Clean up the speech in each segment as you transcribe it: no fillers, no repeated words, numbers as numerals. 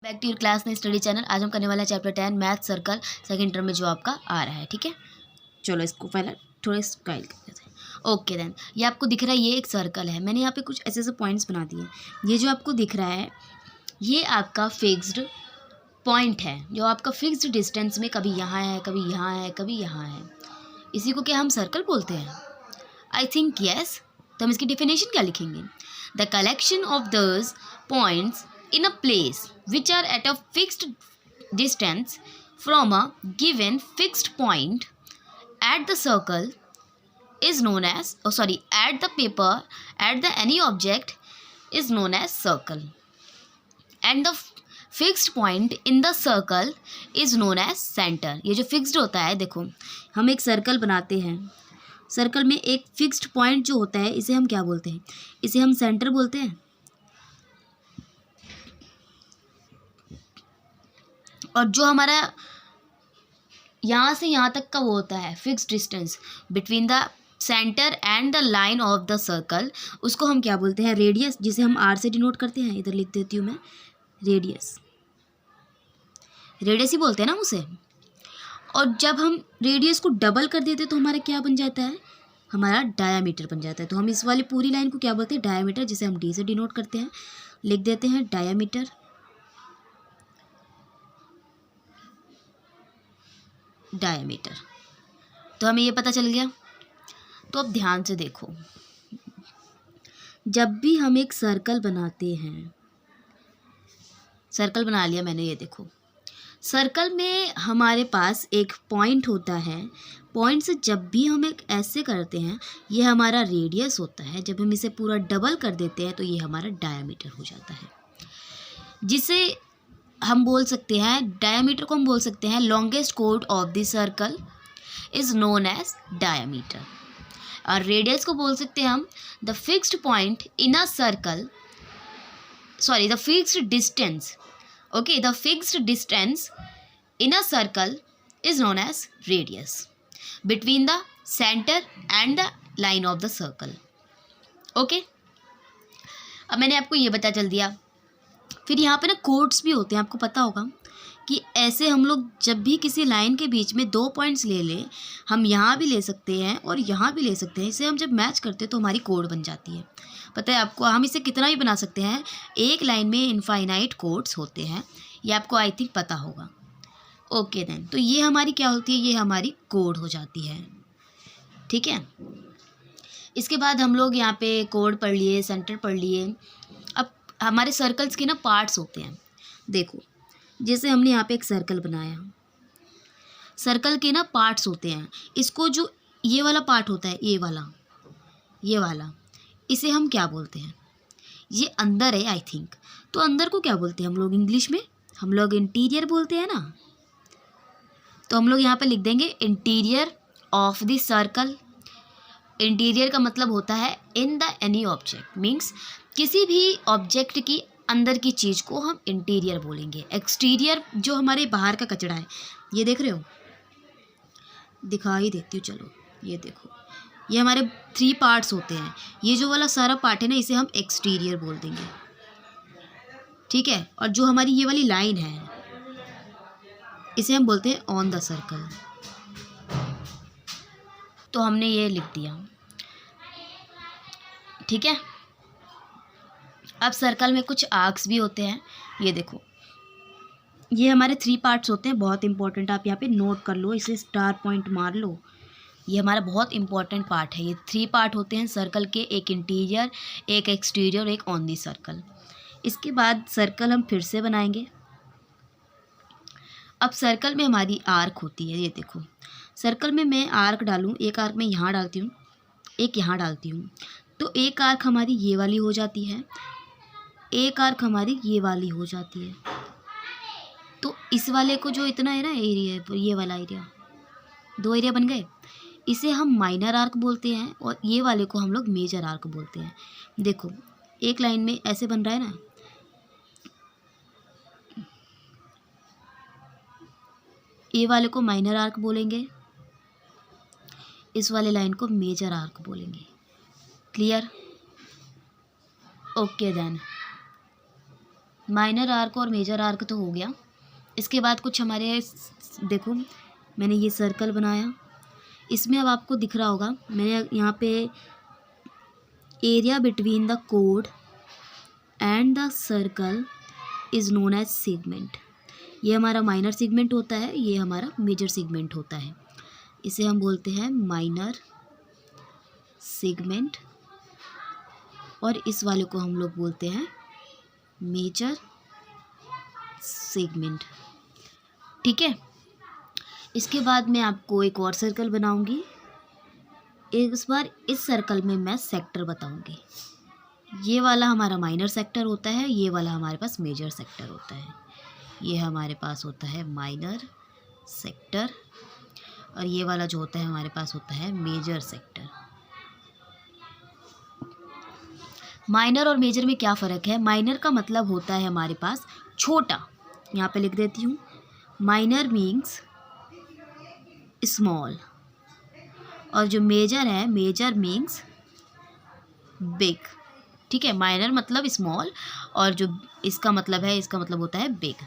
Back to your class में study channel. आज हम करने वाला है chapter 10 math circle second term में जो आपका आ रहा है। ठीक है, चलो इसको पहले थोड़ा स्टाइल कर देते हैं। ओके देन, ये आपको दिख रहा है, ये एक सर्कल है। मैंने यहाँ पे कुछ ऐसे ऐसे पॉइंट्स बना दिए। ये जो आपको दिख रहा है ये आपका फिक्स्ड पॉइंट है, जो आपका फिक्स्ड डिस्टेंस में कभी यहाँ है, कभी यहाँ है, कभी यहाँ है। इसी को क्या हम सर्कल बोलते हैं? I think yes. तो हम इसकी डेफिनेशन क्या लिखेंगे? The collection of those points in a place which are at a fixed distance from a given fixed point at the circle is known as at the paper at the any object is known as circle, and the fixed point in the circle is known as center. ये जो fixed होता है, देखो हम एक circle बनाते हैं, circle में एक फिक्स्ड पॉइंट जो होता है इसे हम क्या बोलते हैं? इसे हम सेंटर बोलते हैं। और जो हमारा यहाँ से यहाँ तक का वो होता है fixed distance between the centre and the line of the circle, उसको हम क्या बोलते हैं? रेडियस, जिसे हम आर से डिनोट करते हैं। इधर लिख देती हूँ मैं, रेडियस। रेडियस ही बोलते हैं ना उसे। और जब हम रेडियस को डबल कर देते हैं तो हमारा क्या बन जाता है? हमारा डायामीटर बन जाता है। तो हम इस वाली पूरी लाइन को क्या बोलते हैं? डायामीटर, जिसे हम डी से डिनोट करते हैं। लिख देते हैं डायामीटर। डायमीटर। तो हमें ये पता चल गया। तो अब ध्यान से देखो, जब भी हम एक सर्कल बनाते हैं, सर्कल बना लिया मैंने, ये देखो सर्कल में हमारे पास एक पॉइंट होता है। पॉइंट से जब भी हम एक ऐसे करते हैं, ये हमारा रेडियस होता है। जब हम इसे पूरा डबल कर देते हैं तो ये हमारा डायमीटर हो जाता है, जिसे हम बोल सकते हैं, डायमीटर को हम बोल सकते हैं लॉन्गेस्ट कोड of the circle is known as diameter. और रेडियस को बोल सकते हैं हम the fixed point in a circle, the fixed distance. Okay, the fixed distance in a circle is known as radius between the centre and the line of the circle. Okay, अब मैंने आपको ये बता चल दिया। फिर यहाँ पे ना कोड्स भी होते हैं, आपको पता होगा कि ऐसे हम लोग जब भी किसी लाइन के बीच में दो पॉइंट्स ले लें, हम यहाँ भी ले सकते हैं और यहाँ भी ले सकते हैं। इसे हम जब मैच करते हैं तो हमारी कोड बन जाती है। पता है आपको, हम इसे कितना भी बना सकते हैं। एक लाइन में इनफाइनाइट कोड्स होते हैं, ये आपको आई थिंक पता होगा। ओके देन, तो ये हमारी क्या होती है? ये हमारी कोड हो जाती है। ठीक है, इसके बाद हम लोग यहाँ पे कोड पढ़ लिए, सेंटर पढ़ लिए। अब हमारे सर्कल्स के ना पार्ट्स होते हैं। देखो, जैसे हमने यहाँ पे एक सर्कल बनाया, सर्कल के ना पार्ट्स होते हैं। इसको जो ये वाला पार्ट होता है, ये वाला, इसे हम क्या बोलते हैं? ये अंदर है आई थिंक। तो अंदर को क्या बोलते हैं हम लोग इंग्लिश में? हम लोग इंटीरियर बोलते हैं ना। तो हम लोग यहाँ पे लिख देंगे interior of the circle. Interior का मतलब होता है in the any object, means किसी भी ऑब्जेक्ट की अंदर की चीज़ को हम इंटीरियर बोलेंगे। एक्सटीरियर जो हमारे बाहर का कचरा है, ये देख रहे हो, दिखाई देती हूँ, चलो ये देखो, ये हमारे 3 पार्ट्स होते हैं। ये जो वाला सारा पार्ट है ना, इसे हम एक्सटीरियर बोल देंगे। ठीक है, और जो हमारी ये वाली लाइन है, इसे हम बोलते हैं ऑन द सर्कल। तो हमने ये लिख दिया। ठीक है, अब सर्कल में कुछ आर्क्स भी होते हैं। ये देखो, ये हमारे 3 पार्ट्स होते हैं, बहुत इंपॉर्टेंट। आप यहाँ पे नोट कर लो, इसे स्टार पॉइंट मार लो। ये हमारा बहुत इंपॉर्टेंट पार्ट है। ये 3 पार्ट होते हैं सर्कल के, एक इंटीरियर, एक एक्सटीरियर, एक ऑन दी सर्कल। इसके बाद सर्कल हम फिर से बनाएंगे। अब सर्कल में हमारी आर्क होती है। ये देखो, सर्कल में मैं आर्क डालूँ, एक आर्क मैं यहाँ डालती हूँ, एक यहाँ डालती हूँ, तो एक आर्क हमारी ये वाली हो जाती है, एक आर्क हमारी ये वाली हो जाती है। तो इस वाले को जो इतना है ना एरिया, ये वाला एरिया, 2 एरिया बन गए। इसे हम माइनर आर्क बोलते हैं और ये वाले को हम लोग मेजर आर्क बोलते हैं। देखो, एक लाइन में ऐसे बन रहा है ना, ये वाले को माइनर आर्क बोलेंगे, इस वाले लाइन को मेजर आर्क बोलेंगे। Clear? Okay then, minor arc और मेजर आर्क तो हो गया। इसके बाद कुछ हमारे, देखो मैंने ये सर्कल बनाया, इसमें अब आपको दिख रहा होगा मैंने यहाँ पे एरिया बिटवीन द कोड and the circle is known as segment. ये हमारा माइनर सेगमेंट होता है, ये हमारा मेजर सेगमेंट होता है। इसे हम बोलते हैं माइनर सेगमेंट और इस वाले को हम लोग बोलते हैं मेजर सेगमेंट। ठीक है, इसके बाद मैं आपको एक और सर्कल बनाऊंगी। इस बार इस सर्कल में मैं सेक्टर बताऊंगी। ये वाला हमारा माइनर सेक्टर होता है, ये वाला हमारे पास मेजर सेक्टर होता है। ये हमारे पास होता है माइनर सेक्टर और ये वाला जो होता है हमारे पास होता है मेजर सेक्टर। माइनर और मेजर में क्या फ़र्क है? माइनर का मतलब होता है हमारे पास छोटा, यहाँ पे लिख देती हूँ, माइनर मीन्स स्मॉल, और जो मेजर है मेजर मीन्स बिग। ठीक है, माइनर मतलब स्मॉल और जो इसका मतलब है, इसका मतलब होता है बिग।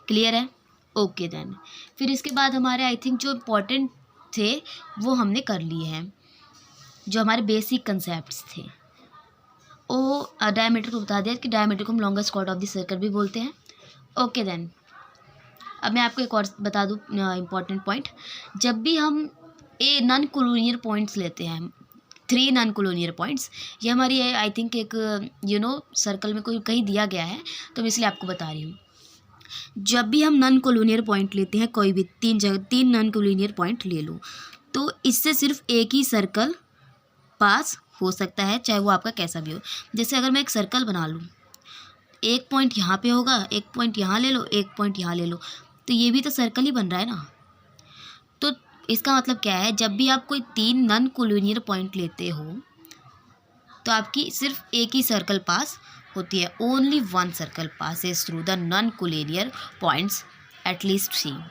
क्लियर है? Okay then. फिर इसके बाद हमारे आई थिंक जो इम्पोर्टेंट थे वो हमने कर लिए हैं, जो हमारे बेसिक कंसेप्ट्स थे। डायमीटर को बता दिया कि डायमीटर को हम longest chord of the circle भी बोलते हैं। ओके देन, अब मैं आपको एक और बता दूँ इम्पॉर्टेंट पॉइंट। जब भी हम नॉन कोलिनियर पॉइंट्स लेते हैं, 3 नॉन कोलिनियर पॉइंट्स, ये हमारी आई थिंक एक सर्कल में कोई कहीं दिया गया है तो मैं इसलिए आपको बता रही हूँ। जब भी हम नॉन कोलिनियर पॉइंट लेते हैं, कोई भी 3 नॉन कोलिनियर पॉइंट ले लो, तो इससे सिर्फ एक ही सर्कल पास हो सकता है, चाहे वो आपका कैसा भी हो। जैसे अगर मैं एक सर्कल बना लूँ, एक पॉइंट यहाँ पे होगा, एक पॉइंट यहाँ ले लो, एक पॉइंट यहाँ ले लो, तो ये भी तो सर्कल ही बन रहा है ना। तो इसका मतलब क्या है? जब भी आप कोई 3 नॉन कोलिनियर पॉइंट लेते हो तो आपकी सिर्फ एक ही सर्कल पास होती है। Only 1 circle passes through the non collinear points at least 3।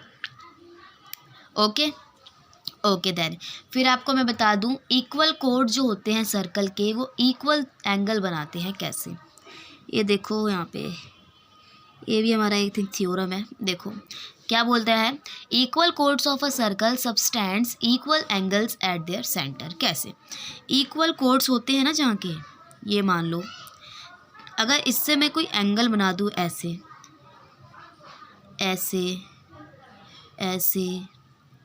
Okay then. फिर आपको मैं बता दूं, इक्वल कोड जो होते हैं सर्कल के, वो इक्वल एंगल बनाते हैं। कैसे? ये देखो यहाँ पे, ये भी हमारा एक थ्योरम है। देखो क्या बोलता है, equal chords of a circle subtends equal angles at their centre. कैसे? इक्वल कोड्स होते हैं ना जहाँ के, ये मान लो अगर इससे मैं कोई एंगल बना दूँ ऐसे ऐसे ऐसे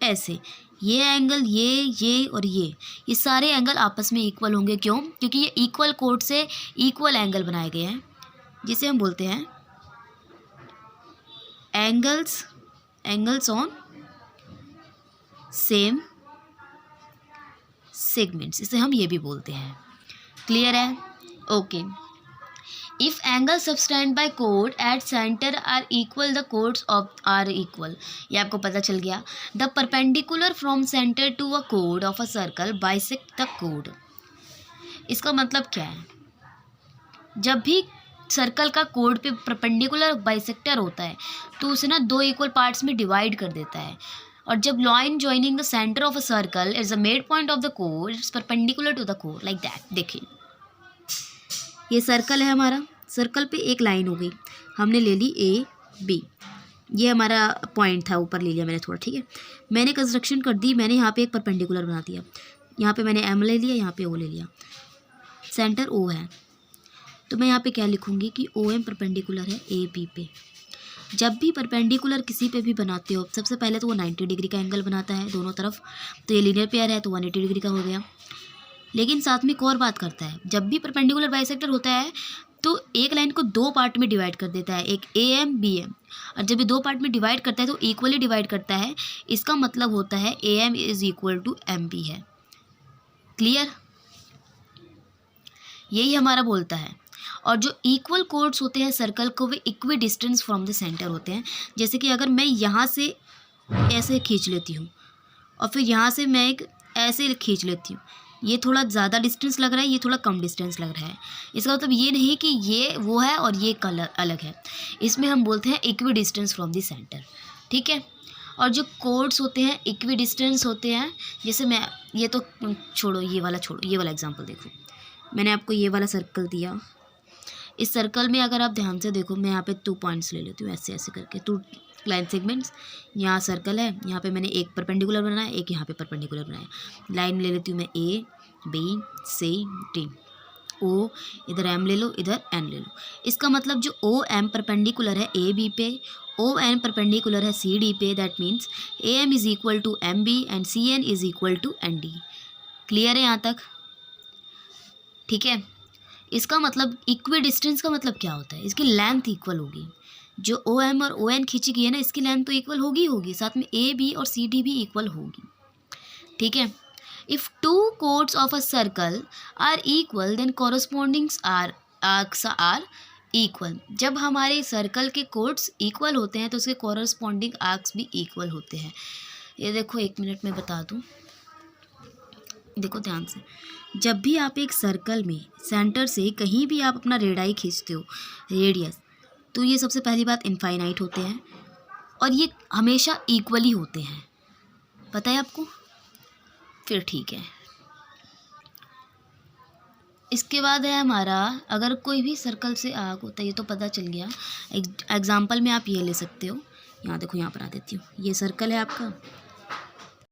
ऐसे, ये एंगल, ये और ये सारे एंगल आपस में इक्वल होंगे। क्यों? क्योंकि ये इक्वल कोड से इक्वल एंगल बनाए गए हैं, जिसे हम बोलते हैं एंगल्स ऑन सेम सेगमेंट्स, इसे हम ये भी बोलते हैं। क्लियर है? Okay. If angle subtended bye code at centre are equal, the codes of are equal. ये आपको पता चल गया। The perpendicular from centre to a code of a circle bisect the code. इसका मतलब क्या है? जब भी सर्कल का कोड पे परपेंडिकुलर बाइसेक्टर होता है तो उसे ना 2 इक्वल पार्ट्स में डिवाइड कर देता है। और जब line joining the centre of a circle is the mid point of the code, it's perpendicular to the code, like that. देखिए ये सर्कल है हमारा, सर्कल पे एक लाइन हो गई, हमने ले ली ए बी, ये हमारा पॉइंट था, ऊपर ले लिया मैंने थोड़ा। ठीक है, मैंने कंस्ट्रक्शन कर दी, मैंने यहाँ पे एक परपेंडिकुलर बना दिया, यहाँ पे मैंने एम ले लिया, यहाँ पे ओ ले लिया, सेंटर ओ है, तो मैं यहाँ पे क्या लिखूँगी कि ओ एम परपेंडिकुलर है ए बी पे। जब भी परपेंडिकुलर किसी पे भी बनाते हो, सबसे पहले तो वो 90 डिग्री का एंगल बनाता है दोनों तरफ, तो ये लीनियर पेयर है तो 180 डिग्री का हो गया। लेकिन साथ में एक और बात करता है, जब भी परपेंडिकुलर बाइसेक्टर होता है तो एक लाइन को 2 पार्ट में डिवाइड कर देता है, एक ए एम बी एम, और जब भी 2 पार्ट में डिवाइड करता है तो इक्वली डिवाइड करता है। इसका मतलब होता है A M is equal to M B है। क्लियर? यही हमारा बोलता है। और जो इक्वल कोड्स होते हैं सर्कल को, they equidistant from the centre होते हैं। जैसे कि अगर मैं यहाँ से ऐसे खींच लेती हूँ और फिर यहाँ से मैं एक ऐसे खींच लेती हूँ, ये थोड़ा ज़्यादा डिस्टेंस लग रहा है, ये थोड़ा कम डिस्टेंस लग रहा है। इसका मतलब ये नहीं कि ये वो है और ये कलर अलग है, इसमें हम बोलते हैं equi distance from the centre. ठीक है, और जो कोड्स होते हैं इक्वी डिस्टेंस होते हैं। जैसे मैं ये तो छोड़ो, ये वाला छोड़ो, ये वाला एग्जांपल देखो, मैंने आपको ये वाला सर्कल दिया, इस सर्कल में अगर आप ध्यान से देखो, मैं यहाँ पे 2 पॉइंट्स ले लेती हूँ ऐसे ऐसे करके, 2 लाइन सेगमेंट्स। यहाँ सर्कल है, यहाँ पे मैंने एक परपेंडिकुलर बनाया, एक यहाँ पे परपेंडिकुलर बनाया। लाइन ले लेती हूँ मैं A B C D, O इधर M ले लो, इधर N ले लो। इसका मतलब जो O M परपेंडिकुलर है A B पे, O N परपेंडिकुलर है C D पे, that means A M is equal to M B and C N is equal to N D। Clear है यहाँ तक? ठीक है। इसका मतलब इक्वी डिस्टेंस का मतलब क्या होता है, इसकी लेंथ इक्वल होगी। जो ओ एम और ओ एन खींची गई है ना, इसकी लेंथ तो इक्वल होगी, साथ में ए बी और सी डी भी इक्वल होगी। ठीक है। If 2 chords of a circle are equal then correspondings arcs are equal. जब हमारे सर्कल के कोड्स इक्वल होते हैं तो उसके कॉरस्पॉन्डिंग आर्क्स भी इक्वल होते हैं। ये देखो, 1 मिनट में बता दूँ, देखो ध्यान से। जब भी आप एक सर्कल में सेंटर से कहीं भी आप अपना रेडियस खींचते हो, रेडियस, तो ये सबसे पहली बात इनफाइनाइट होते हैं और ये हमेशा इक्वली होते हैं। पता है आपको? फिर ठीक है। इसके बाद है हमारा, अगर कोई भी सर्कल से आर्क होता है, ये तो पता चल गया। एग्जाम्पल में आप ये ले सकते हो, यहाँ देखो, यहाँ पर आ देती हूँ। ये सर्कल है आपका,